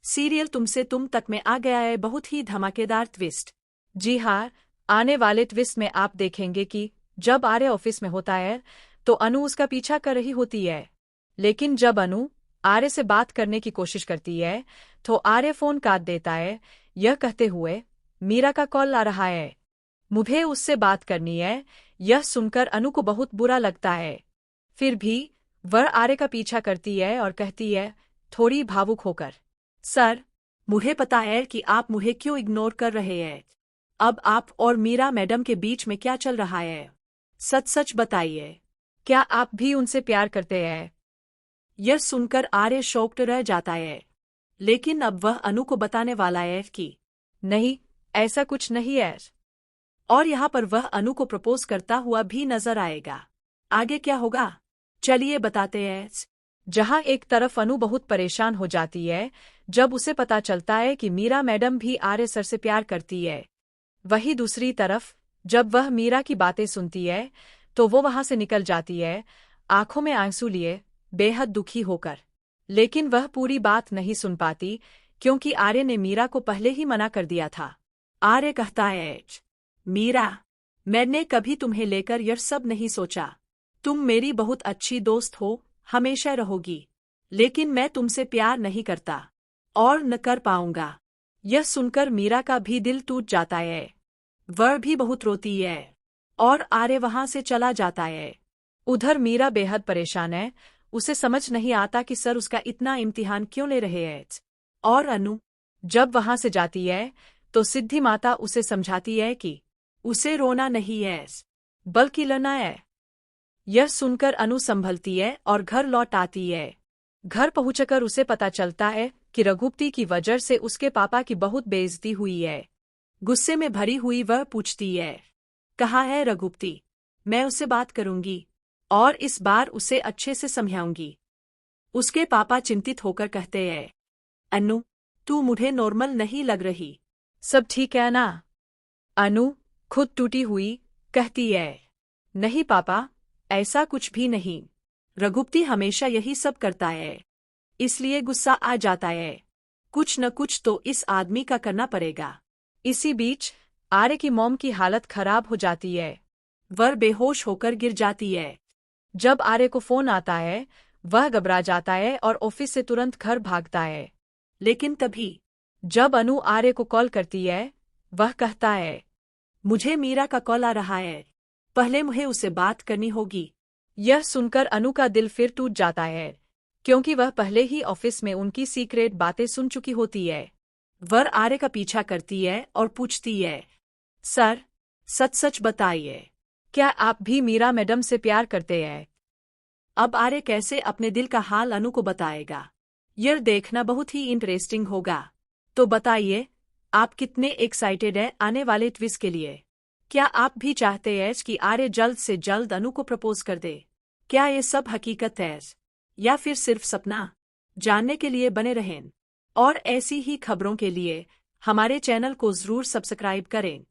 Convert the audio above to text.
Serial तुमसे तुम तक में आ गया है, बहुत ही धमाकेदार ट्विस्ट। जी हाँ, आने वाले ट्विस्ट में आप देखेंगे कि जब आर्य ऑफिस में होता है तो अनु उसका पीछा कर रही होती है, लेकिन जब अनु आर्य से बात करने की कोशिश करती है तो आर्य फोन काट देता है, यह कहते हुए मीरा का कॉल आ रहा है, मुझे उससे बात करनी है। यह सुनकर अनु को बहुत बुरा लगता है, फिर भी वह आर्य का पीछा करती है और कहती है थोड़ी भावुक होकर, सर, मुझे पता है कि आप मुझे क्यों इग्नोर कर रहे हैं। अब आप और मीरा मैडम के बीच में क्या चल रहा है, सच सच बताइए, क्या आप भी उनसे प्यार करते हैं। यह सुनकर आर्य शॉक्ड रह जाता है, लेकिन अब वह अनु को बताने वाला है कि नहीं, ऐसा कुछ नहीं है, और यहाँ पर वह अनु को प्रपोज करता हुआ भी नजर आएगा। आगे क्या होगा, चलिए बताते हैं। जहाँ एक तरफ अनु बहुत परेशान हो जाती है जब उसे पता चलता है कि मीरा मैडम भी आर्य सर से प्यार करती है, वहीं दूसरी तरफ जब वह मीरा की बातें सुनती है तो वो वहां से निकल जाती है, आंखों में आंसू लिए, बेहद दुखी होकर। लेकिन वह पूरी बात नहीं सुन पाती क्योंकि आर्य ने मीरा को पहले ही मना कर दिया था। आर्य कहता है, मीरा, मैंने कभी तुम्हें लेकर यह सब नहीं सोचा, तुम मेरी बहुत अच्छी दोस्त हो, हमेशा रहोगी, लेकिन मैं तुमसे प्यार नहीं करता और न कर पाऊंगा। यह सुनकर मीरा का भी दिल टूट जाता है, वह भी बहुत रोती है और आर्य वहां से चला जाता है। उधर मीरा बेहद परेशान है, उसे समझ नहीं आता कि सर उसका इतना इम्तिहान क्यों ले रहे हैं। और अनु जब वहां से जाती है तो सिद्धि माता उसे समझाती है कि उसे रोना नहीं है बल्कि लड़ना है। यह सुनकर अनु संभलती है और घर लौट आती है। घर पहुंचकर उसे पता चलता है कि रघुपति की वजह से उसके पापा की बहुत बेइज्जती हुई है। गुस्से में भरी हुई वह पूछती है, कहाँ है रघुपति, मैं उससे बात करूंगी और इस बार उसे अच्छे से समझाऊंगी। उसके पापा चिंतित होकर कहते हैं, अनु, तू मुझे नॉर्मल नहीं लग रही, सब ठीक है ना। अनु खुद टूटी हुई कहती है, नहीं पापा, ऐसा कुछ भी नहीं, रघुपति हमेशा यही सब करता है, इसलिए गुस्सा आ जाता है, कुछ न कुछ तो इस आदमी का करना पड़ेगा। इसी बीच आर्य की मॉम की हालत खराब हो जाती है, वह बेहोश होकर गिर जाती है। जब आर्य को फोन आता है वह घबरा जाता है और ऑफिस से तुरंत घर भागता है, लेकिन तभी जब अनु आर्य को कॉल करती है वह कहता है, मुझे मीरा का कॉल आ रहा है, पहले मुझे उससे बात करनी होगी। यह सुनकर अनु का दिल फिर टूट जाता है क्योंकि वह पहले ही ऑफिस में उनकी सीक्रेट बातें सुन चुकी होती है। वह आर्य का पीछा करती है और पूछती है, सर, सच सच बताइए, क्या आप भी मीरा मैडम से प्यार करते हैं। अब आर्य कैसे अपने दिल का हाल अनु को बताएगा, यह देखना बहुत ही इंटरेस्टिंग होगा। तो बताइए, आप कितने एक्साइटेड हैं आने वाले ट्विस्ट के लिए। क्या आप भी चाहते हैं कि आर्य जल्द से जल्द अनु को प्रपोज कर दे। क्या ये सब हकीकत है या फिर सिर्फ सपना, जानने के लिए बने रहें और ऐसी ही खबरों के लिए हमारे चैनल को जरूर सब्सक्राइब करें।